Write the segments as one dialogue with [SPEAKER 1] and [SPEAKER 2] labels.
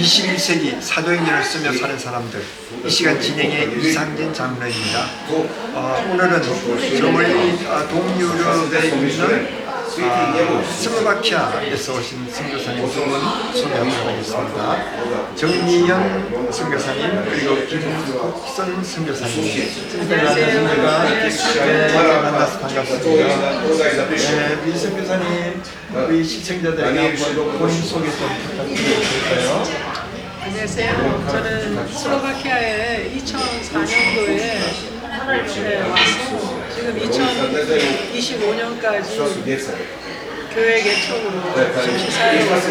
[SPEAKER 1] 21세기 사도행전을 쓰며 사는 사람들, 이 시간 진행의 이상진 장로입니다. 오늘은 저 멀리 동유럽에 있는 슬로바키아에서 오신 선교사님 두 분 소개하도록 하겠습니다. 정미연 선교사님 그리고 김국선 선교사님. 안녕하십니까. 만나서 반갑습니다. 우리 선교사님, 우리 시청자들에게 한번 본인 소개 좀 부탁드릴까요?
[SPEAKER 2] 안녕하세요. 저는 슬로바키아에 2004년도에 와서 지금 2025년까지 교회 개척으로 심시사에 와서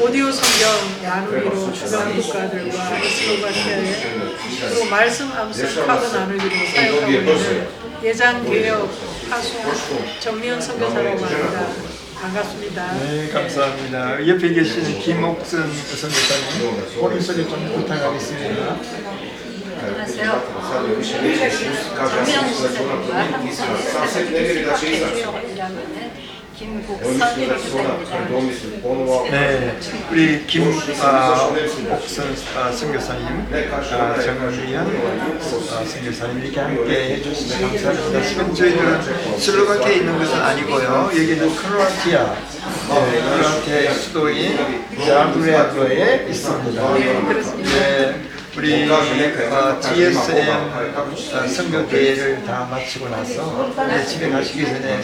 [SPEAKER 2] 오디오 성경 나누기로 주변 국가들과 슬로바키아에 또 말씀 암송 카드 나누기로 사용하고 있는 예장개혁 하수 정미연 선교사라고 합니다. 반갑습니다.
[SPEAKER 1] 네, 감사합니다. 옆에 계시는 김옥선 선교사님, 본인 소개 좀 부탁하겠습니다.
[SPEAKER 3] 안녕하세요. 정미연 선생님과 함께 김국선 선교사입니다.
[SPEAKER 1] 네, 우리 김옥선 선교사님, 정미연 선교사님 이렇게 함께 해주셔서 감사합니다. 지금 저희들은 슬로바키아에 있는 것은 아니고요. 여기는 크로아티아, 크로아티아의 수도인 자그레브에 있습니다. 네, 우리 GSM 선교대회를 다 마치고 나서 집에 가시기 전에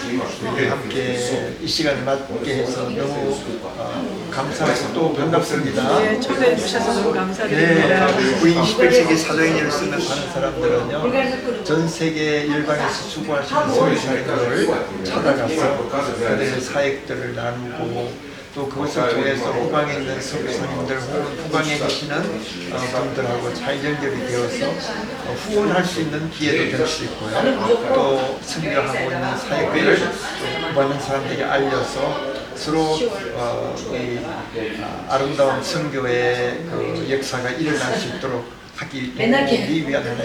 [SPEAKER 1] 우리 함께 이 시간을 맞게 해서 너무 감사하고 또 반갑습니다.
[SPEAKER 2] 네, 초대해 주셔서 너무 감사드립니다.
[SPEAKER 1] 네, 우리 21세기 사도행전을 쓰며 사는 사람들은요, 전 세계 일방에서 수고하시는 선교사님들을 찾아가서 그들의 사역들을 나누고 또 그것을 통해서 후방에 있는 선교사님들 혹은 후방에 계시는 분들하고 잘 연결이 되어서 후원할 수 있는 기회도 될 수 있고요. 또 선교하고 있는 사역들을 많은 사람들에게 알려서 서로 이 아름다운 선교의 그 역사가 일어날 수 있도록 하기 위한 하나의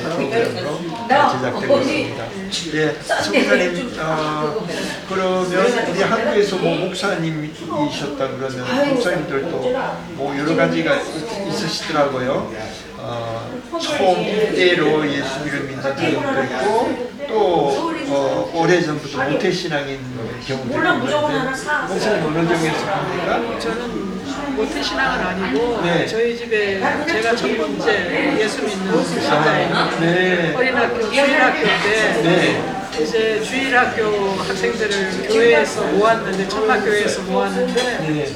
[SPEAKER 1] 프로그램으로 제작되고 있습니다. 예, 선교사님, 그러면 우리 한국에서 뭐 목사님이셨다 그러면 목사님들도 뭐 여러 가지가 있으시더라고요. 처음 때로 예수 믿는 사람도 있고 또 오래전부터 모태신앙인 경우도 있는데 목사님 어느 정도에 속합니까?
[SPEAKER 2] 저는 모태신앙은 아니고
[SPEAKER 1] 네.
[SPEAKER 2] 저희 집에 제가 첫 번째 예수 믿는 신자예요.
[SPEAKER 1] 네.
[SPEAKER 2] 어린학교, 주일학교인데
[SPEAKER 1] 네.
[SPEAKER 2] 이제 주일학교 학생들을 교회에서 모았는데 천막교회에서 모았는데
[SPEAKER 1] 네.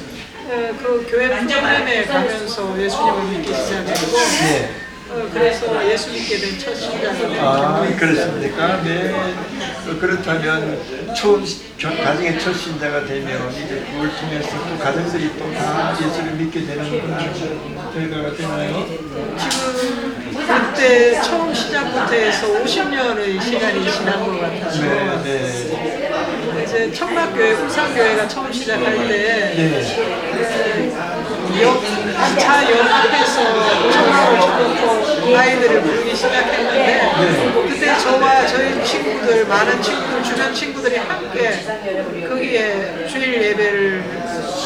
[SPEAKER 2] 그 교회 프로그램에 가면서 예수님을 믿기 시작했고
[SPEAKER 1] 네.
[SPEAKER 2] 그래서 예수 믿게 된 첫 신자가
[SPEAKER 1] 아, 그렇습니까? 네. 그렇다면 가정의 첫 신자가 되면 이제 그걸 통해서 또 가정들이 또 다 예수를 믿게 되는 결과가 되나요?
[SPEAKER 2] 지금 그때 처음 시작부터 해서 50년의 시간이 지난 것 같아요.
[SPEAKER 1] 네, 네.
[SPEAKER 2] 이제 천막교회, 울산교회가 처음 시작할 때
[SPEAKER 1] 네.
[SPEAKER 2] 차 역 앞에서 천막을 쳐놓고 아이들을 부르기 시작했는데 그때 저와 저희 친구들, 많은 친구들, 주변 친구들이 함께 거기에 주일 예배를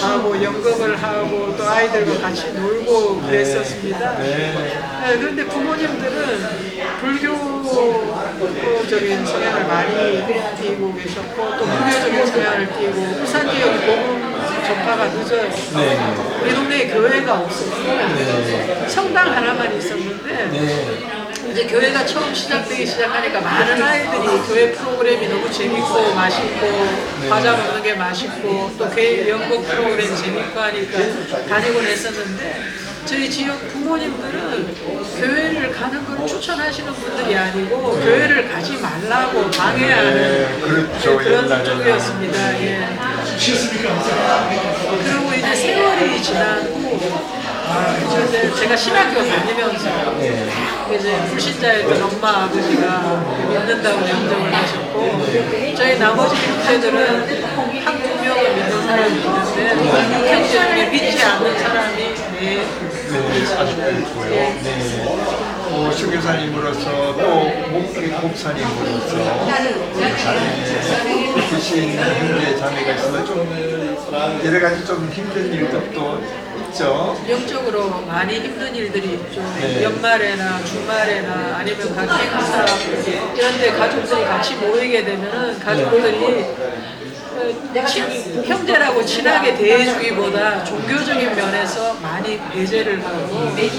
[SPEAKER 2] 하고 연극을 하고 또 아이들과 같이 놀고 그랬었습니다. 그런데 부모님들은 불교적인 성향을 많이 띠고 계셨고 또 불교적인 성향을 띠고 울산 지역이 복음 전파가 늦어요. 우리 동네에 교회가 없었고 성당 하나만 있었는데 이제 교회가 처음 시작되기 시작하니까 많은 아이들이 교회 프로그램이 너무 재밌고 맛있고 과자 먹는 게 맛있고 또 교회 연극 프로그램 재밌고 하니까 다니곤 했었는데 저희 지역 부모님들은 교회를 가는 걸 추천하시는 분들이 아니고 교회를 가지 말라고 방해하는 그런 쪽이었습니다. 예. 그리고 이제 세월이 지나고 이제 제가 신학교 다니면서 이제 불신자였던 엄마 아버지가 믿는다고 영접을 하셨고 저희 나머지 형제들은 한두 명을 믿는 사람이 있는데 형제 중에 믿지 않는 사람이
[SPEAKER 1] 아직도 있고요. 선교사님으로서 또 목사님으로서 계신 형제 자매가 있으면 좀 여러 가지 좀 힘든 일들도 없죠.
[SPEAKER 2] 영적으로 많이 힘든 일들이 있죠.
[SPEAKER 1] 네.
[SPEAKER 2] 연말에나 주말에나 아니면 각 행사 이런 데 가족들이 같이 모이게 되면은 가족들이 형제라고 친하게 대해주기보다 종교적인 면에서 많이 배제를 하고 이제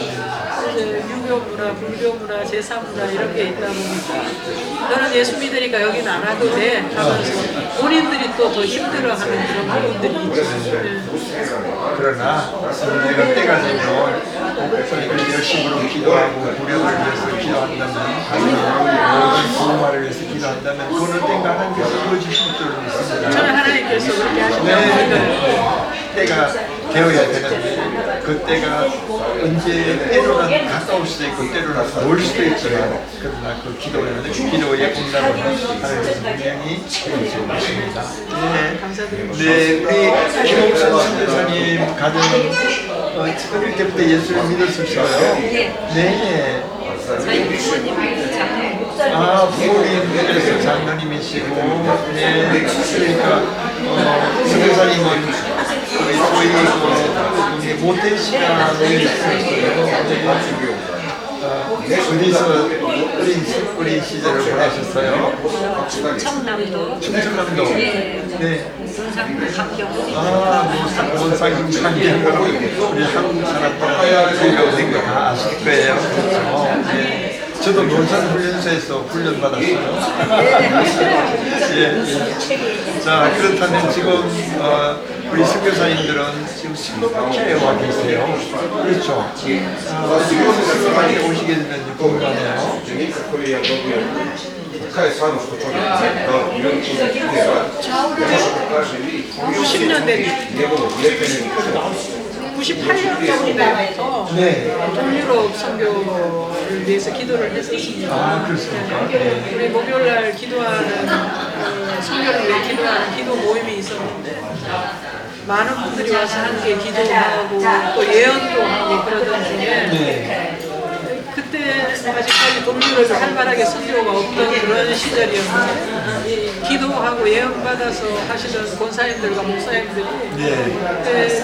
[SPEAKER 2] 유교 문화, 불교 문화, 제사 문화 이런 게 있다 보니까 너는 예수 믿으니까 여기는 안 와도 돼 하면서 본인들이 또 더 힘들어하는 그런 부분들이 있죠.
[SPEAKER 1] 그러나 내가 때가 되면 우리가 열심으로 기도하고 구력을 위해서 기도한다면 아니면 부흥화를 위해서 기도한다면 그 어느 때가 하나님께서 이루어주실 줄 믿습니다.
[SPEAKER 2] 저는 하나님께서 그렇게 하신다고
[SPEAKER 1] 네,
[SPEAKER 2] 믿어요.
[SPEAKER 1] 때가 되어야 되는데 그 때가 언제 때로는 가까울 수도 있고 때로는 멀 수도 있지만 그러나 그 기도의 응답을 하나님께서 분명히 해주시고 있습니다. 네,
[SPEAKER 2] 감사드립니다.
[SPEAKER 1] 네, 우리 김홍선 선교사님 가정 어릴 때부터 예수를 믿었었어요. 네.
[SPEAKER 3] 저희 부모님이 장로
[SPEAKER 1] 아, 부모님께서 장로님이시고, 네, 그러니까, 선교사님은 저희 모태 시간에 있었어요. 어디서 어린 시절을 보내셨어요?
[SPEAKER 3] 청남도
[SPEAKER 1] 충청남도. 네.
[SPEAKER 3] 군산구 강경
[SPEAKER 1] 아, 원상금 강경으로 우리 한국 사람들은 저희가 어딘 거 다 아실 거예요. 그렇죠. 네. 저도 논산훈련소에서 훈련받았어요. 예. 자, 그렇다면 지금 우리 선교사님들은 지금 슬로바키아에 와 계세요. 그렇죠. 슬로바키아에 오시게 되면 궁금하네요.
[SPEAKER 2] 90년대 98년도부터
[SPEAKER 1] 네.
[SPEAKER 2] 동유럽 선교를 위해서 기도를 했었습니다.
[SPEAKER 1] 아, 그렇습니까? 네.
[SPEAKER 2] 우리 목요일날 기도하는 선교를 위해 기도하는 기도 모임이 있었는데 많은 분들이 와서 함께 기도하고 또 예언도 하고 그러던 중에
[SPEAKER 1] 네.
[SPEAKER 2] 그때 아직까지 동유럽이 활발하게 선교가 없던 그런 시절이었는데 기도하고 예언받아서 하시던 권사님들과 목사님들이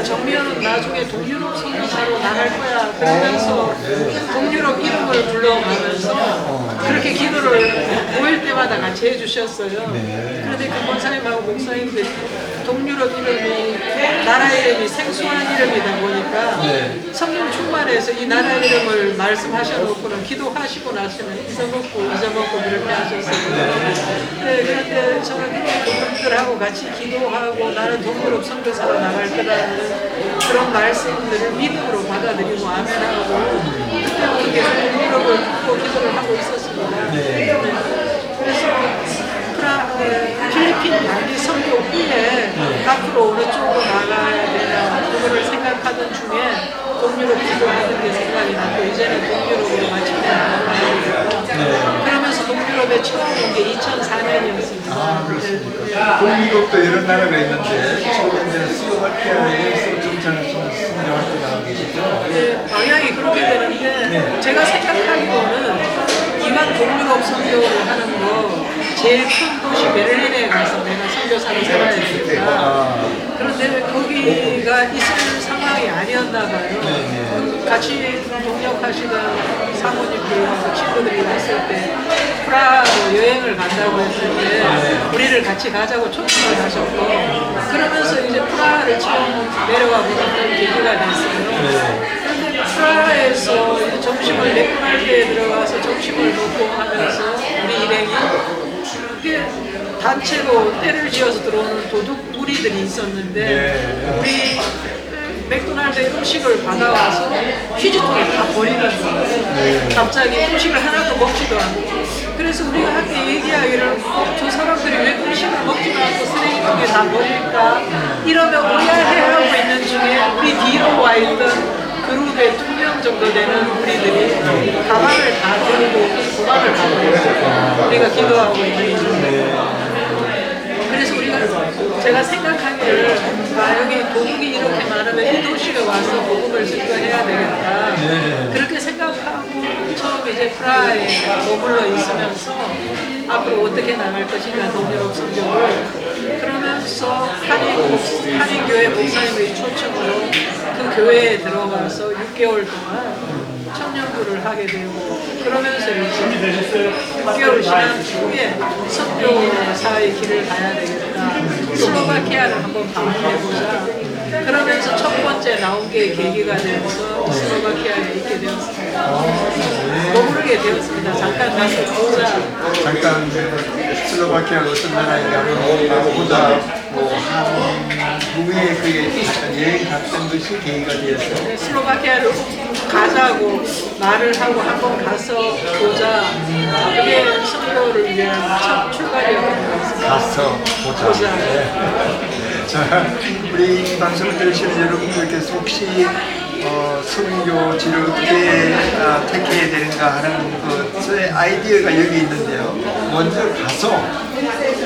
[SPEAKER 2] 정미연은 나중에 동유럽 선교사로 나갈 거야 그러면서 동유럽 이름을 불러가면서 그렇게 기도를 모일 때마다 같이 해주셨어요. 그런데 그 권사님하고 목사님들이 동유럽 이름이 나라 이름이 생소한 이름이다 보니까 성령 충만해서 이 나라 이름을 말씀하셔놓고는 기도하시고 나서는 잊어먹고 그렇게 하셨어요. 그런데 저는 그분들하고 같이 기도하고 나는 동유럽 선교사로 나갈 거라는 그런 말씀들을 믿음으로 받아들이고 아멘하고 그때부터 계속 동유럽을 듣고 기도를 하고 있었습니다. 그래서 필리핀 양기 선교 후에 앞으로 어느 쪽으로 나가야 되나 그거를 생각하던 중에 동유럽 기도하는 게 생각이 나고 이제는 동유럽으로 마침내 나가고 그러면서 동유럽에 처음 온 게 2004년이었습니다.
[SPEAKER 1] 아, 그렇습니까? 동유럽도 이런 나라가 있는데 지금 이제 슬로바키아에서 정착하시는 선교학교 나가고 계시죠?
[SPEAKER 2] 네, 방향이 그렇게 되는데 제가 생각하기로는 이만 동유럽 선교를 하는 거 제일 큰 도시 베를린에 가서 내가 선교사로 살아야 되니까 그런데 거기가 있을 상황이 아니었나 봐요. 같이 동역하시던 사모님들과 친구들이 왔을 때 프라하로 여행을 간다고 했는데 우리를 같이 가자고 초청을 하셨고 그러면서 이제 프라하를 처음 내려가 보는 계기가 됐어요. 그런데 프라하에서 이제 점심을 맥도날드에 들어가서 점심을 먹고 하면서 우리 일행이 그게 단체로 때를 지어서 들어오는 도둑 무리들이 있었는데 우리 맥도날드 음식을 받아와서 휴지통에 다 버리는 거예요. 갑자기 음식을 하나도 먹지도 않고 그래서 우리가 함께 얘기하기를 저 사람들이 왜 음식을 먹지도 않고 쓰레기통에 다 버릴까 이러면 의아해하고 있는 중에 우리 뒤로 와 있던 그룹에 2명 정도 되는 우리들이 가방을 다 들고 도망을 가고 있어요. 우리가 기도하고 있는 중에 그래서 우리가 제가 생각하기를 여기 도둑이 이렇게 많으면 이 도시에 와서 복음을 증거해야 되겠다 그렇게 생각하고 처음 이제 프라하에 머물러 있으면서 앞으로 어떻게 나갈 것인가 동유럽 선교를 그러면서 한인교회 목사님의 초청으로 그 교회에 들어가서 6개월 동안 청년부를 하게 되고 그러면서 이제 6개월 지난 후에 선교사의 길을 가야 되겠다. 슬로바키아를 한번 방문해보자. 그러면서 첫 번째 나온 게 계기가 되어서 슬로바키아에 있게 되었습니다. 머무르게 되었습니다. 잠깐 가서 보자.
[SPEAKER 1] 잠깐 슬로바키아가 어떤 나라인가 한번 보자. 한 후에 그게 여행 갔던 것이 계기가 되었어요.
[SPEAKER 2] 슬로바키아를 가자고 말을 하고 한번 가서 보자. 그게 선교를 위한 첫 출발이었던 것 같습니다.
[SPEAKER 1] 가서 보자. 네. 자, 우리 이 방송을 들으시는 여러분들께서 혹시 선교지를 어떻게 택해야 되는가 하는 것의 아이디어가 여기 있는데요. 먼저 가서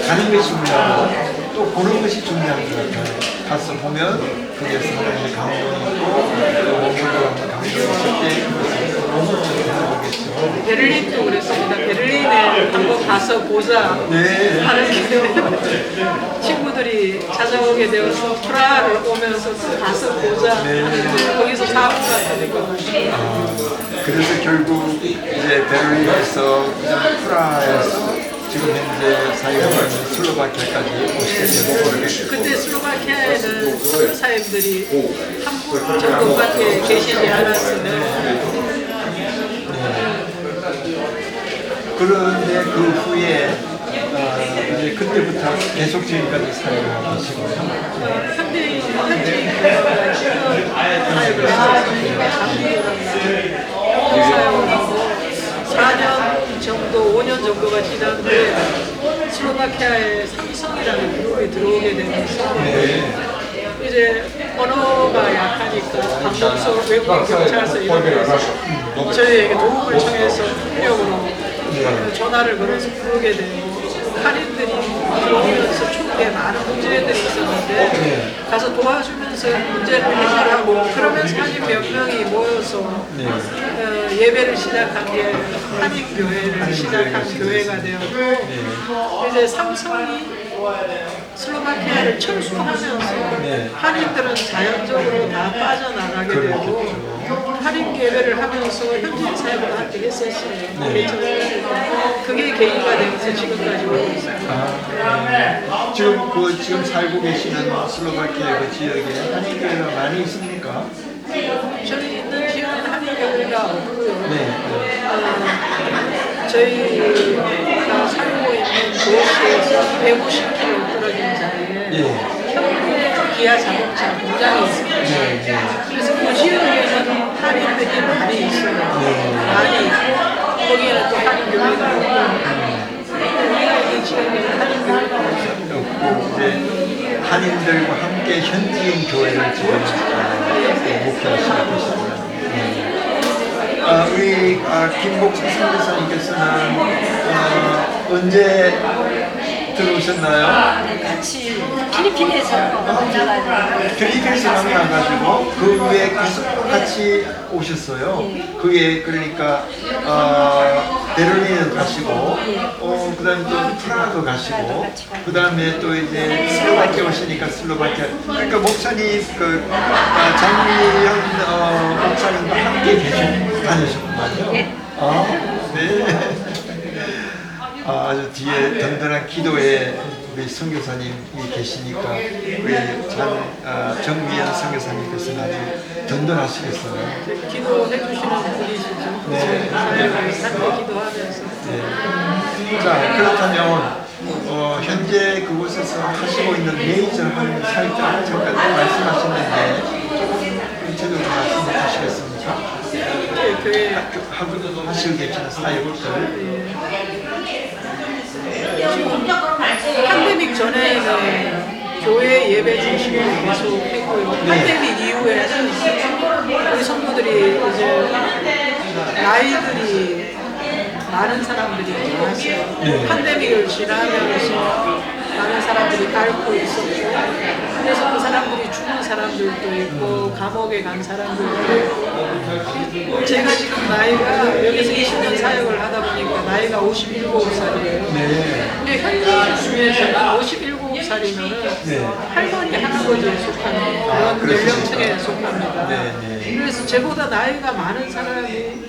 [SPEAKER 1] 가는 것이 중요하고 또 보는 것이 중요한 것 같아요. 가서 보면 거기에서 하나님의 감동이 있고 또 머물러 감동이 있을 때 그것을 너무 좋아하겠죠.
[SPEAKER 2] 베를린도 그랬습니다. 베를린에 한번 가서 보자
[SPEAKER 1] 네.
[SPEAKER 2] 하는 게 친구들이 찾아오게 되어서 프라하를 오면서 또 가서 보자 하는데 거기서 사고가 터지고
[SPEAKER 1] 그래서 결국 이제 베를린에서 프라하에서 지금 현재 사역하고 있는 슬로바키아까지 오시게 되고
[SPEAKER 2] 그때 슬로바키아에는 선교사님들이 한 분 정도밖에 계시지 않았으면
[SPEAKER 1] 그런데 그 후에 이제 그때부터 계속 지금까지 사역을 하고 계시고요.
[SPEAKER 2] 현지 교회가 사역을 사역을 하고 4년 정도, 5년 정도가 지난 후에 슬로바키아에 삼성이라는 그룹이 들어오게 되면서 이제 언어가 약하니까 방법소 외국인 경찰서 이런 데서 저희에게 도움을 청해서 폭력으로 전화를 걸어서 부르게 되고 할인들이 들어오면서 초기에 많은 문제들이 있었는데 가서 도와주면서 문제를 해결하고 그러면서 한 몇 명이 모여서 예배를 시작한 게 한인교회를 시작한 교회가 되었고 이제 삼성이 슬로바키아를 철수하면서 한인들은 자연적으로 다 빠져나가게 되고 할인 예배를 하면서 현지인 사역을 함께 했었어요. 그게 계기가 되면서 지금까지 오고 있습니다.
[SPEAKER 1] 지금 살고 계시는 슬로바키아 그 지역에 한인교회가 많이 있습니까?
[SPEAKER 2] 저희 있는 지역에는 한인교회가 없고요. 저희가 살고 있는 도시에서 150km 떨어진 자리에 현대 기아 자동차 공장이 있습니다. 그래서 그 지역에는 한인들이 많이 있어요. 많이 있고 거기에는 또 한인교회가 있고 우리가 이 지역에는 한인교회가 없고
[SPEAKER 1] 이제 한인들과 함께 현지인 교회를 지금 목표하시고 계십니다. 우리 김복순 선교사님께서는 언제 들어오셨나요?
[SPEAKER 3] 같이 필리핀에서 만나가지고
[SPEAKER 1] 필리핀에서 만나가지고 그 후에 계속 같이 오셨어요. 그게 그러니까 베를린 가시고 그 다음에 또 프라하도 가시고 그 다음에 또 이제 슬로바키아 오시니까 슬로바키아 그러니까 목사님 장미현 목사님과 함께 계속 다니셨구만요. 네. 아주 뒤에 든든한 기도에 우리 선교사님이 계시니까 우리 정미연 선교사님께서는 아주 든든하시겠어요.
[SPEAKER 2] 기도해 주시는 분이시죠.
[SPEAKER 1] 네.
[SPEAKER 2] 함께 기도하면서.
[SPEAKER 1] 네. 자, 그렇다면 현재 그곳에서 하시고 있는 메이저 하는 사역자를 잠깐 말씀하셨는데 조금 구체적으로 말씀해 주시겠습니까?
[SPEAKER 2] 네, 교회
[SPEAKER 1] 하시고 계시는 사역들.
[SPEAKER 2] 팬데믹 전에는 교회 예배 중심으로 계속 했고요. 팬데믹 이후에는 우리 성도들이 이제 나이들이 많은 사람들이 많았어요. 팬데믹을 지나면서 많은 사람들이 앓고 있었고 그래서 그 사람들이 죽은 사람들도 있고 감옥에 간 사람들, 제가 지금 나이가 여기서 20년 사역을 하다 보니까 나이가 57살이에요.
[SPEAKER 1] 네.
[SPEAKER 2] 근데 현지 중에서는 57살이면
[SPEAKER 1] 네.
[SPEAKER 2] 할머니, 할아버지에 속하는 그런
[SPEAKER 1] 그렇습니까?
[SPEAKER 2] 연령층에 속합니다.
[SPEAKER 1] 네, 네.
[SPEAKER 2] 그래서 저보다 나이가 많은 사람이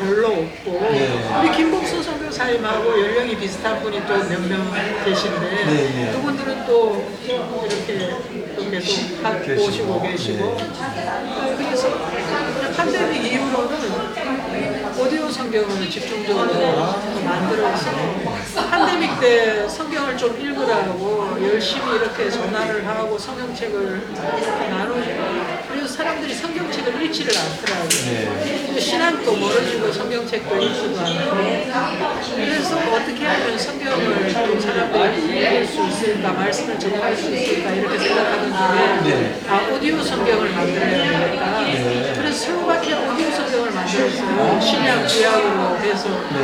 [SPEAKER 2] 별로 없고
[SPEAKER 1] 네.
[SPEAKER 2] 우리 김복수 선교사님하고 연령이 비슷한 분이 또 몇 명 계신데
[SPEAKER 1] 네, 네.
[SPEAKER 2] 그분들은 또 이렇게 또 계속 오시고 계시고 그래서 팬데믹 이후로는 오디오 성경을 집중적으로 만들어서 팬데믹 때 성경을 좀 읽으라고 열심히 이렇게 전화를 하고 성경책을 이렇게 나누고 그래서 사람들이 성경책을 읽지를 않더라고요.
[SPEAKER 1] 네.
[SPEAKER 2] 신앙도 멀어지고 성경책도 읽지도 않고 그래서 어떻게 하면 성경을 좀 사람들이 읽을 수 있을까 말씀을 전할 수 있을까 이렇게 생각하는 중에
[SPEAKER 1] 네.
[SPEAKER 2] 오디오 성경을 만들어야 되겠다.
[SPEAKER 1] 네.
[SPEAKER 2] 그래서 슬로바키아 오디오 성경을 만들었어요. 신약 구약으로 해서
[SPEAKER 1] 네.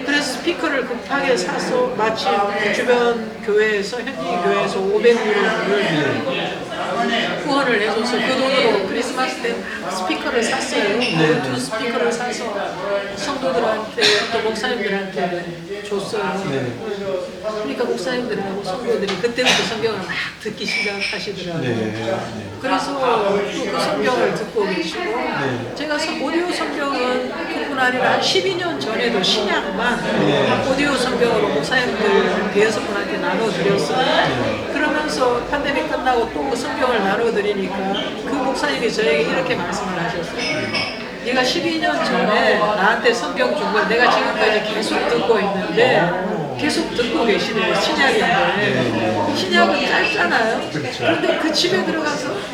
[SPEAKER 2] 그래서 스피커를 급하게 사서 마침 주변 교회에서 현지 교회에서 500유로를 후원을 해줘서 그 돈으로 크리스마스 때 스피커를 샀어요. 블루투스 스피커를 사서 성도들한테 또 목사님들한테 줬어요.
[SPEAKER 1] 네.
[SPEAKER 2] 그러니까 목사님들하고 성도들이 그때부터 성경을 막 듣기 시작하시더라고요.
[SPEAKER 1] 네.
[SPEAKER 2] 그래서 또 그 성경을 듣고 계시고
[SPEAKER 1] 네.
[SPEAKER 2] 제가 오디오 성경은 그뿐 아니라 한 12년 전에도 신약만
[SPEAKER 1] 네.
[SPEAKER 2] 오디오 성경으로 목사님들 대여섯 분한테 나눠드렸어요. 그러면서 팬데믹 끝나고 또 그 성경을 나눠드리니까 그 목사님이 저에게 이렇게 말씀을 하셨어요. 네가 12년 전에 나한테 성경 준 걸 내가 지금까지 계속 듣고 있는데 계속 듣고 계시는 신약인데 신약은 짧잖아요. 그런데 그 집에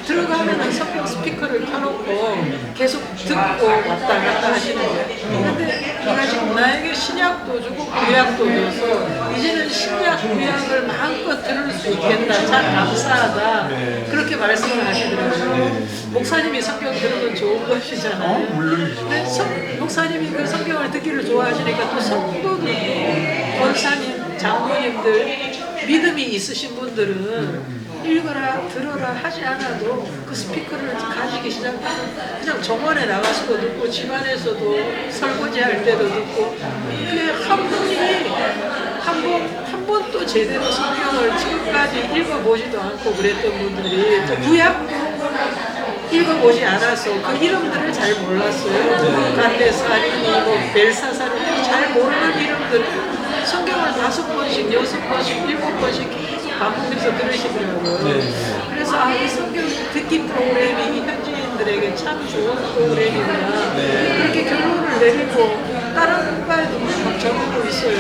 [SPEAKER 2] 들어가면은 성경 스피커를 켜놓고 계속 듣고 왔다 갔다 하시는 거예요. 그런데 네가 지금 나에게 신약도 주고 구약도 줘서 이제는 신약 구약을 마음껏 들을 수 있겠다. 참 감사하다. 그렇게 말씀을 하시더라고요. 목사님이 성경 들으면 좋은 것이잖아요.
[SPEAKER 1] 물론이죠.
[SPEAKER 2] 근데 목사님이 그 성경을 듣기를 좋아하시니까 또 성도들도 권사님, 장로님들 믿음이 있으신 분들은 읽어라 들어라 하지 않아도 그 스피커를 가지기 시작하면 그냥 정원에 나가서도 듣고 집안에서도 설거지할 때도 듣고 그게 한 분이 한 번도 제대로 성경을 지금까지 읽어보지도 않고 그랬던 분들이 또 구약도 읽어보지 않아서 그 이름들을 잘 몰랐어요. 뭐 간데사리니, 뭐 벨사사리니 잘 모르는 이름들을 성경을 5번씩, 6번씩, 7번씩 계속 반복해서 들으시더라고요. 그래서 이 성경 듣기 프로그램이 이 현지인들에게 참 좋은 프로그램이구나. 그렇게 결론을 내리고 다른 국가에도 막 전하고 있어요.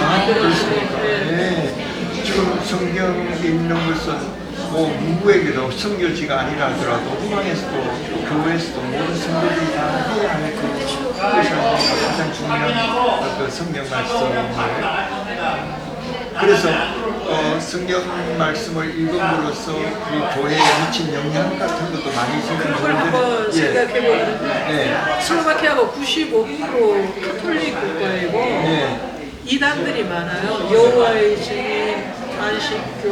[SPEAKER 1] 네. 지금 성경 읽는 것은 뭐 누구에게도 선교지가 아니라 하더라도 후방에서도 교회에서도 모든 성도들이 다 해야 할 그것이 가장 중요한 그 성경 말씀을 그래서 성경 말씀을 읽음으로써 그 교회에 미친 영향 같은 것도 많이
[SPEAKER 2] 그걸 한번 생각해보면 슬로바키아가 95% 카톨릭 국가이고 이단들이 많아요. 여호와의 증인, 안식교,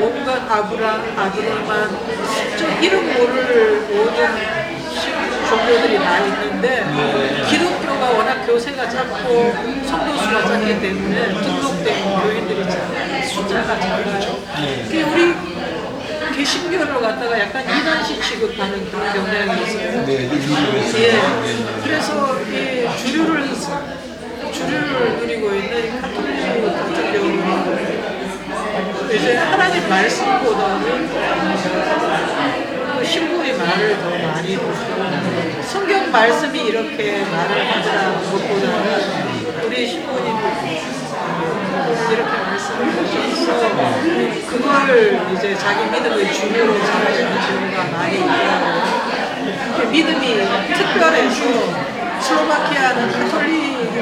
[SPEAKER 2] 온갖 아브라만, 이름 모를 모든 종교들이 다 있는데 기독교가 워낙 교세가 작고 성도수가 작기 때문에 등록된 교인들이 숫자가 작아요. 우리 개신교를 갖다가 약간 이단식 취급하는 그런 경향이 있어요. 그래서 이 주류를 누리고 있는 카톨릭 같은 경우는 이제 하나님 말씀보다는 신부의 말을 더 많이 듣고 성경 말씀이 이렇게 말을 하더라는 것보다는 우리 신부님이 이렇게 말씀을 하셔서 그걸 이제 자기 믿음의 중요로 삼으시는 경우가 많이 있더라고요. 믿음이 특별해서 슬로바키아는 카톨릭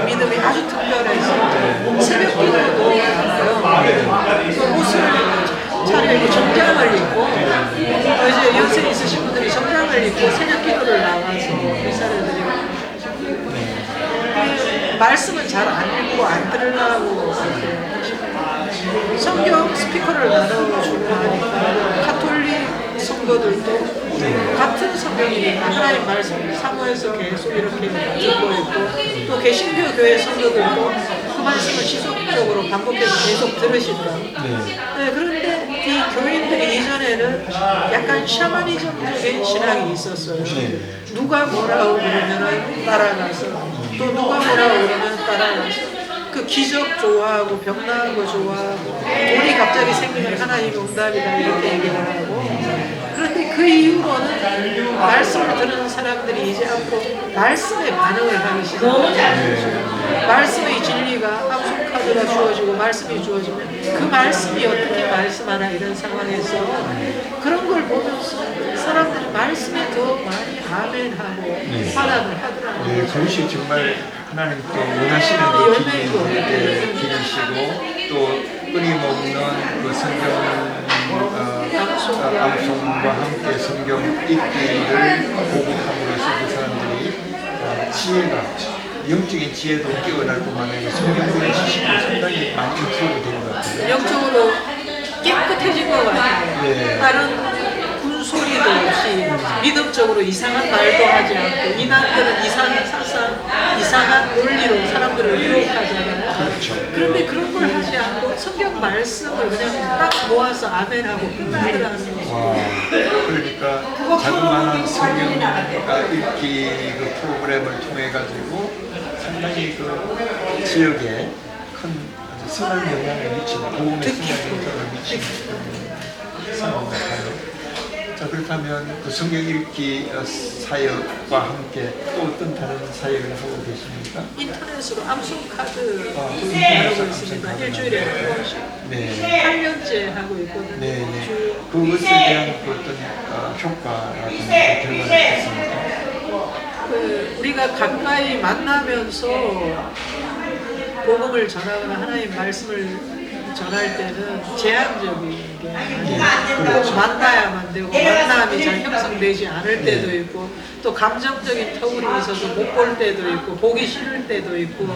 [SPEAKER 2] 믿음이 아주 특별해서 새벽 기도도 많아요. 옷을 차려입고 정장을 입고 이제 연세 있으신 분들이 정장을 입고 새벽 기도를 나와서 미사를 드리고 말씀은 잘 안 읽고 안 들으려고 성경 스피커를 나눠주고 하니까 카톨릭 성도 증거들도 같은 성경이니까 하나님 말씀 사모해서 계속 이렇게 듣고 있고 또 개신교 교회 성도들도 그 말씀을 지속적으로 반복해서 계속 들으시더라고요. 네, 그런데 이 교인들이 이전에는 약간 샤머니즘적인 신앙이 있었어요. 누가 뭐라고 그러면 따라가서 또 누가 뭐라고 그러면 따라가서 그 기적 좋아하고 병 나은 거 좋아하고 돈이 갑자기 생기면 하나님의 응답이다 이렇게 얘기를 하고 그런데 그 이후로는 말씀을 들은 사람들이 이제 앞으로 말씀에 반응을 하기 시작해요. 말씀의 진리가 암송 카드가 주어지고 말씀이 주어지면 그 말씀이 어떻게 말씀하나 이런 상황에서 그런 걸 보면서 사람들이 말씀에 더 많이 아멘하고 환합을 하더라고요.
[SPEAKER 1] 네, 그것이 정말 하나님 또 원하시는 길이시고 또 끊임없는 그 성경 암송과 함께 성경 읽기를 보급함으로써 그 사람들이 지혜가 영적인 지혜도 깨어날 뿐만 아니라 성경의 지식도 상당히 많이 키우게 되는 것 같아요.
[SPEAKER 2] 영적으로 깨끗해진 것 같아요.
[SPEAKER 1] 네.
[SPEAKER 2] 다른 군소리도 없이 믿음적으로 이상한 말도 하지 않고 이단들은 이상한 사상, 이상한 논리로 사람들을 유혹하잖아요.
[SPEAKER 1] 그렇죠.
[SPEAKER 2] 그런데 그런 걸 하지 않고 성경 말씀을 그냥 딱 모아서 아멘하고 끝나더라는 거죠.
[SPEAKER 1] 와, 그러니까 자그마한 성경 읽기 그 프로그램을 통해 가지고 상당히 그 지역에 큰 아주 선한 영향을 미치는 복음의 선한 영향을 미치는 상황 같아요. 자, 그렇다면 그 성경 읽기 사역과 함께 또 어떤 다른 사역을 하고 계십니까?
[SPEAKER 2] 인터넷으로 암송 카드
[SPEAKER 1] 인터넷으로
[SPEAKER 2] 하고 있습니다.
[SPEAKER 1] 암송
[SPEAKER 2] 일주일에
[SPEAKER 1] 카드.
[SPEAKER 2] 한 번씩.
[SPEAKER 1] 네.
[SPEAKER 2] 8년째 하고 있거든요.
[SPEAKER 1] 네, 네.
[SPEAKER 2] 주
[SPEAKER 1] 그것에 대한 그 어떤 효과라든지 결과는 있습니까?
[SPEAKER 2] 우리가 가까이 만나면서 복음을 전하거나 하나님 말씀을 전할 때는 제한적인 게 아니고 만나야만 되고 만남이 잘 형성되지 않을 때도 있고 또 감정적인 터울이 있어서 못 볼 때도 있고 보기 싫을 때도 있고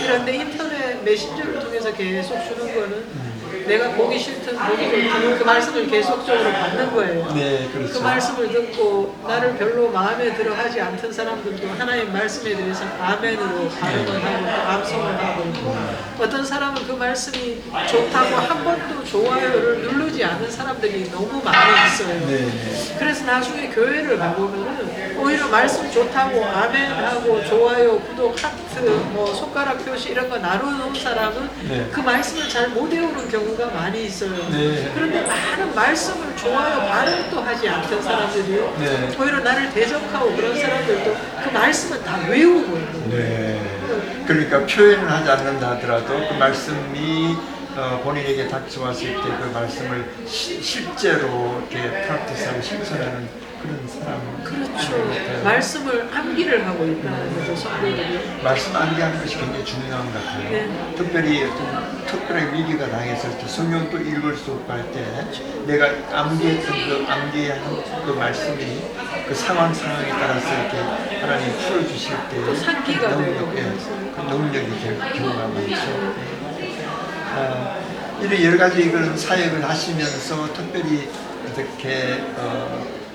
[SPEAKER 2] 이런데 인터넷 메신저를 통해서 계속 주는 거는 내가 보기 싫든 보기 좋든 그 말씀을 계속적으로 받는 거예요.
[SPEAKER 1] 네, 그렇죠.
[SPEAKER 2] 그 말씀을 듣고 나를 별로 마음에 들어 하지 않던 사람들도 하나님 말씀에 대해서 아멘으로 반응을 하고 또 암송을 하고 있고 어떤 사람은 그 말씀이 좋다고 한 번도 좋아요를 누르지 않는 사람들이 너무 많이 있어요.
[SPEAKER 1] 네.
[SPEAKER 2] 그래서 나중에 교회를 가보면은 오히려 말씀 좋다고 아멘하고 좋아요, 구독, 하트, 뭐 손가락 표시 이런 거 나눠놓은 사람은
[SPEAKER 1] 네.
[SPEAKER 2] 그 말씀을 잘 못 외우는 경우가 많이 있어요.
[SPEAKER 1] 네.
[SPEAKER 2] 그런데 많은 말씀을 좋아요, 반응도 하지 않던 사람들이
[SPEAKER 1] 네.
[SPEAKER 2] 오히려 나를 대적하고 그런 사람들도 그 말씀을 다 외우고 있는 거예요.
[SPEAKER 1] 네. 그러니까 표현을 하지 않는다 하더라도 그 말씀이 본인에게 닥쳐왔을 때 그 말씀을 실제로 이렇게 프랙티스하고 실천하는 그런 사람.
[SPEAKER 2] 그렇죠. 말씀을 암기를 하고 있다는 거죠, 성도들이.
[SPEAKER 1] 말씀 암기하는 것이 굉장히 중요한 것 같아요.
[SPEAKER 2] 네.
[SPEAKER 1] 특별히 어떤 특별한 위기가 당했을 때 성경도 읽을 수 없고 할 때 내가 암기했던 그 암기한 그 말씀이 그 상황에 따라서 이렇게 하나님 풀어주실 때
[SPEAKER 2] 또 상기가 되고
[SPEAKER 1] 그 능력이 될 경우가 많죠. 이런 여러 가지 그런 사역을 하시면서 특별히 어떻게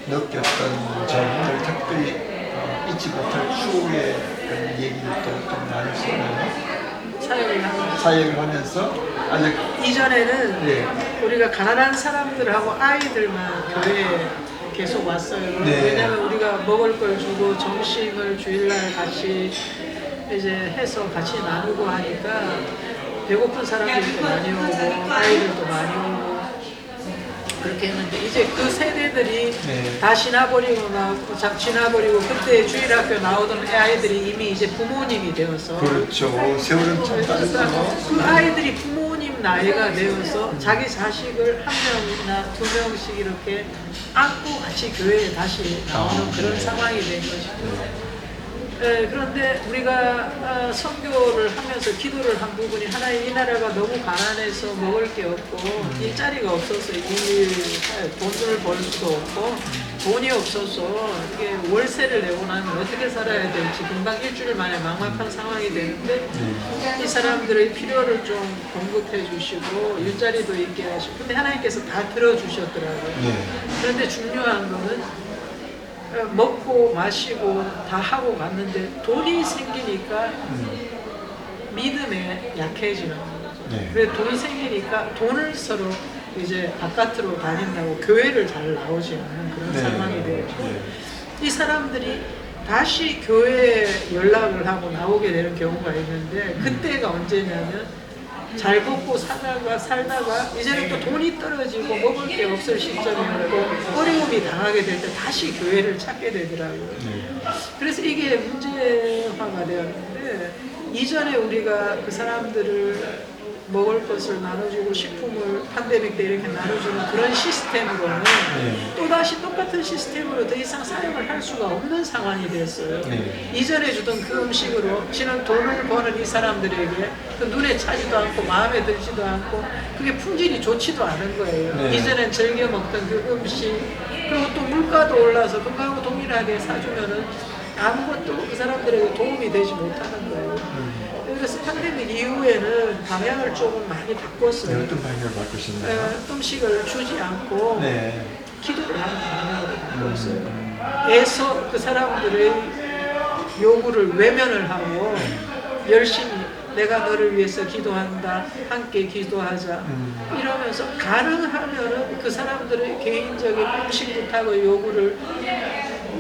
[SPEAKER 1] 느꼈던 점들, 특별히 잊지 못할 추억의 그런 얘기를 좀 나눌 수 있나요? 사역을 하면서 아주
[SPEAKER 2] 이전에는
[SPEAKER 1] 네.
[SPEAKER 2] 우리가 가난한 사람들하고 아이들만 교회에 계속 왔어요.
[SPEAKER 1] 네.
[SPEAKER 2] 왜냐하면 우리가 먹을 걸 주고 점심을 주일날 같이 이제 해서 같이 나누고 하니까 배고픈 사람들도 많이 오고 아이들도 많이 오고 그렇게 했는데 이제 그 세대들이
[SPEAKER 1] 네.
[SPEAKER 2] 다 지나버리고 그때 주일학교 나오던 아이들이 이미 이제 부모님이 되어서
[SPEAKER 1] 그렇죠. 세월은 참 빠르죠.
[SPEAKER 2] 그 아이들이 부모님 나이가 되어서 자기 자식을 한 명이나 두 명씩 이렇게 안고 같이 교회에 다시 나오는 그런
[SPEAKER 1] 네.
[SPEAKER 2] 상황이 된 것이죠. 그런데 우리가 선교를 하면서 기도를 한 부분이 하나님 이 나라가 너무 가난해서 먹을 게 없고 일자리가 없어서 돈을 벌 수도 없고 돈이 없어서 이게 월세를 내고 나면 어떻게 살아야 될지 금방 일주일 만에 막막한 상황이 되는데 이 사람들의 필요를 좀 공급해 주시고 일자리도 있게 하시고 근데 하나님께서 다 들어주셨더라고요. 그런데 중요한 거는 먹고 마시고 다 하고 갔는데 돈이 생기니까 믿음에 약해지는 거죠. 그래서 돈이 생기니까 돈을 서로 이제 바깥으로 다닌다고 교회를 잘 나오지 않는 그런 상황이 되었고 이 사람들이 다시 교회에 연락을 하고 나오게 되는 경우가 있는데 그때가 언제냐면 잘 먹고 살다가 이제는 또 돈이 떨어지고 먹을 게 없을 시점이었고 어려움이 당하게 될 때 다시 교회를 찾게 되더라고요. 그래서 이게 문제화가 되었는데 이전에 우리가 그 사람들을 먹을 것을 나눠주고 식품을 팬데믹 때 이렇게 나눠주는 그런 시스템으로는 또다시 똑같은 시스템으로 더 이상 사용을 할 수가 없는 상황이 됐어요. 이전에 주던 그 음식으로 지는 돈을 버는 이 사람들에게 그 눈에 차지도 않고 마음에 들지도 않고 그게 품질이 좋지도 않은 거예요. 이전엔 즐겨 먹던 그 음식 그리고 또 물가도 올라서 그거하고 동일하게 사주면은 아무것도 그 사람들에게 도움이 되지 못하는 거예요. 그래서 팬데믹 이후에는 방향을 조금 많이 바꿨어요.
[SPEAKER 1] 어떤 방향을 바꾸셨나요?
[SPEAKER 2] 음식을 주지 않고 기도를 하는 방향으로 바꿨어요. 애써 그 사람들의 요구를 외면을 하고 열심히 내가 너를 위해서 기도한다. 함께 기도하자. 이러면서 가능하면은 그 사람들의 개인적인 음식 부탁의 요구를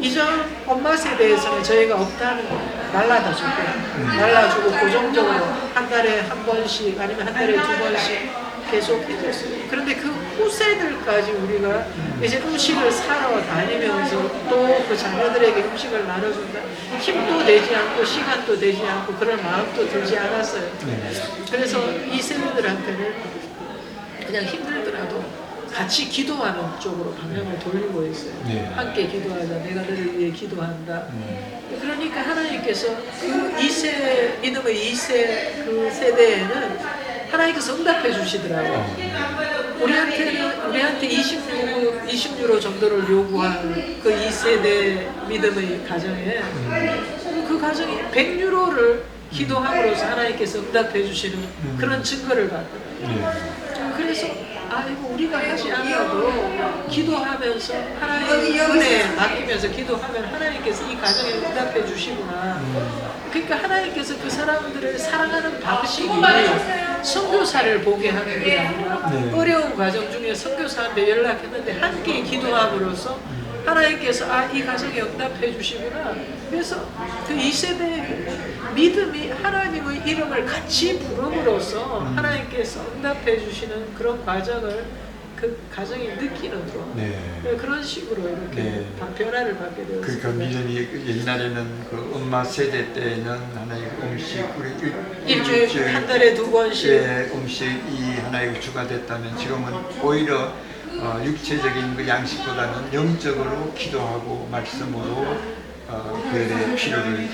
[SPEAKER 2] 이전 엄마 세대에서는 저희가 없다는 날라주고 고정적으로 한 달에 한 번씩 아니면 한 달에 2번씩 계속 해줬어요. 그런데 그 후세들까지 우리가 이제 음식을 사러 다니면서 또 그 자녀들에게 음식을 나눠준다. 힘도 되지 않고 시간도 되지 않고 그럴 마음도 들지 않았어요. 그래서 이 세대들한테는 그냥 힘들더라도 같이 기도하는 쪽으로 방향을 돌리고 있어요. 함께 기도하자. 내가 너를 위해 기도한다. 그러니까 하나님께서 그 2세, 믿음의 2세 그 세대에는 하나님께서 응답해 주시더라고요. 우리한테 20유로 정도를 요구한 그 2세대 믿음의 가정에 그 가정이 100유로를 기도함으로써 하나님께서 응답해 주시는 그런 증거를 봤더라고요. 그래서 이거 우리가 하지 않아도 기도하면서 하나님의 은혜에 맡기면서 기도하면 하나님께서 이 가정에 응답해 주시구나. 그러니까 하나님께서 그 사람들을 사랑하는 방식이 선교사를 보게 하는 게 아니라 어려운 과정 중에 선교사한테 연락했는데 함께 기도함으로써 하나님께서 이 가정에 응답해 주시구나. 그래서 그 2세대 믿음이 하나님의 이름을 같이 부름으로써 하나님께서 응답해 주시는 그런 과정을 그 가정이 느끼도록 그런 식으로 이렇게 변화를 받게 되었습니다.
[SPEAKER 1] 그러니까 믿음이 옛날에는 그 엄마 세대 때는 하나의 음식 우리
[SPEAKER 2] 일주일 한 달에 2번씩
[SPEAKER 1] 음식이 하나의 주가 됐다면 지금은 오히려 육체적인 그 양식보다는 영적으로 기도하고 말씀으로 그들의 필요를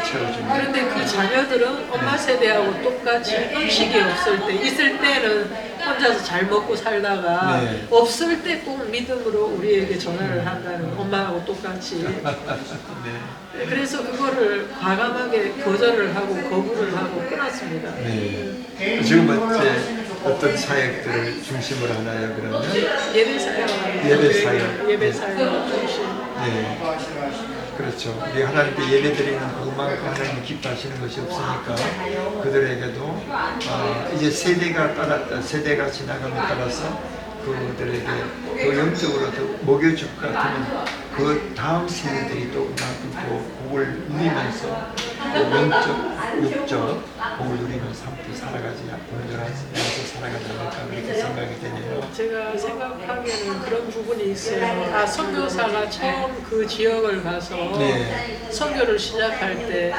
[SPEAKER 1] 채워줍니다.
[SPEAKER 2] 그런데 그 자녀들은 엄마 세대하고 똑같이 음식이 없을 때, 있을 때는 혼자서 잘 먹고 살다가 없을 때 꼭 믿음으로 우리에게 전화를 한다는 엄마하고 똑같이. 그래서 그거를 과감하게 거절을 하고 거부를 하고 끊었습니다.
[SPEAKER 1] 지금은 이제 어떤 사역들을 중심으로 하나요? 그러면
[SPEAKER 2] 예배 사역 중심.
[SPEAKER 1] 그렇죠. 우리 하나님께 예배드리는 그만큼 하나님이 기뻐하시는 것이 없으니까 그들에게도 이제 세대가 지나감에 따라서 그들에게 더 영적으로 더 먹여줄 것 같으면 그 다음 세대들이 또 그만큼 복을 누리면서 영적, 육적 복을 누리면서 함께 살아가지 공존하면서 살아가지 않을까 그렇게 생각이 되네요.
[SPEAKER 2] 제가 생각하기에는 그런 부분이 있어요. 선교사가 처음 그 지역을 가서 선교를 시작할 때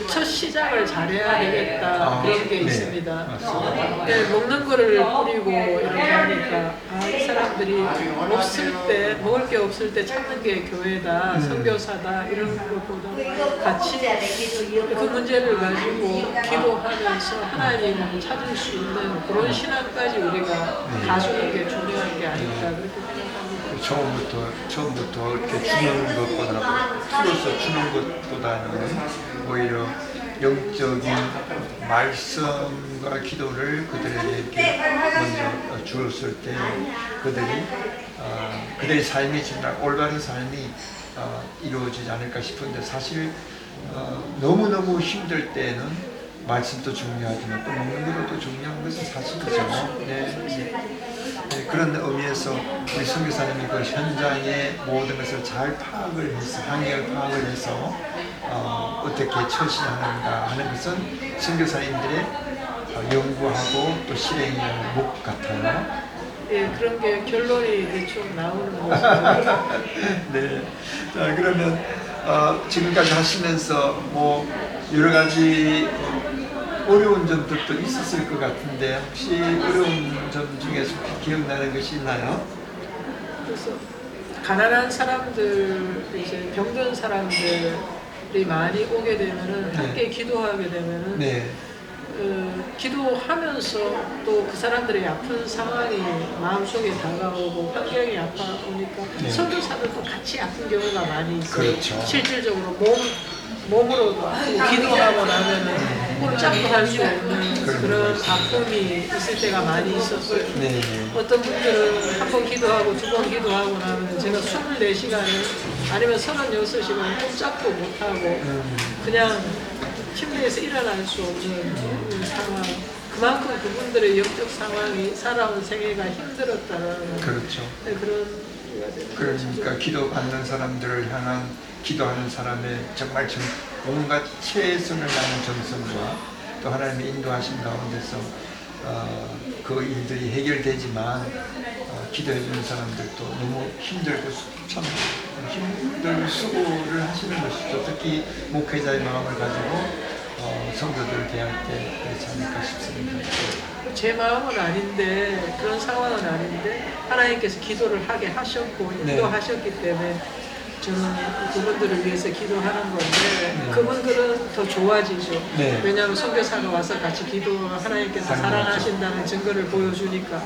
[SPEAKER 2] 첫 시작을 잘해야 되겠다 그런 게 있습니다. 먹는 거를 뿌리고 이렇게 하니까 이 사람들이 없을 때 먹을 게 없을 때 찾는 게 교회다, 선교사다 이런 것보다 같이 그 문제를 가지고 기도하면서 하나님을 찾을 수 있는 그런 신앙까지 우리가 가져오는 게 중요한 게 아닐까 그렇게 생각합니다.
[SPEAKER 1] 처음부터 이렇게 주는 것보다 풀어서 주는 것보다는 오히려 영적인 말씀과 기도를 그들에게 이렇게 먼저 주었을 때 그들의 삶이 정말 올바른 삶이 이루어지지 않을까 싶은데 사실 너무너무 힘들 때는 말씀도 중요하지만 또 먹는 것도 중요한 것은 사실이죠. 네, 그런 의미에서 우리 선교사님이 그 현장의 모든 것을 잘 파악을 해서 방향을 파악을 해서 어떻게 처신하는가 하는 것은 선교사님들의 연구하고 또 실행의 목 같아요.
[SPEAKER 2] 예, 그런 게 결론이 대충 나오는 거죠.
[SPEAKER 1] 네. 자, 그러면 지금까지 하시면서 뭐 여러 가지 어려운 점들도 있었을 것 같은데 혹시 어려운 점 중에서 기억나는 것이 있나요?
[SPEAKER 2] 그래서 가난한 사람들, 이제 병든 사람들이 많이 오게 되면은 함께 기도하게 되면은
[SPEAKER 1] 네.
[SPEAKER 2] 기도하면서 또 그 사람들의 아픈 상황이 마음속에 다가오고 환경이 아파오니까
[SPEAKER 1] 네.
[SPEAKER 2] 선교사들도 같이 아픈 경우가 많이 있어요.
[SPEAKER 1] 그렇죠.
[SPEAKER 2] 실질적으로 몸으로도 아프고 기도하고 나면은 꼼짝도 할 수 없는 그런 아픔이 있을 때가 많이 있었어요.
[SPEAKER 1] 네.
[SPEAKER 2] 어떤 분들은 한 번 기도하고 두 번 기도하고 나면 제가 24시간을 아니면 36시간 꼼짝도 못하고 그냥 침대에서 일어날 수 없는 상황. 그만큼 그분들의 영적 상황이 살아온 생애가 힘들었다는
[SPEAKER 1] 그렇죠.
[SPEAKER 2] 그런 이유가 되는
[SPEAKER 1] 그러니까 기도받는 사람들을 향한 기도하는 사람의 정말 온갖 최선을 다하는 정성과 또 하나님의 인도하신 가운데서 그 일들이 해결되지만 기도해 주는 사람들도 너무 힘들고 참 힘들고 수고를 하시는 것이죠. 특히 목회자의 마음을 가지고 성도들을 대할 때 그렇지 않을까 싶습니다.
[SPEAKER 2] 제 마음은 아닌데 그런 상황은 아닌데 하나님께서 기도를 하게 하셨고 인도하셨기 때문에 저는 그분들을 위해서 기도하는 건데 그분들은 더 좋아지죠.
[SPEAKER 1] 네.
[SPEAKER 2] 왜냐하면 선교사가 와서 같이 기도 하나님께서 사랑하신다는 증거를 보여주니까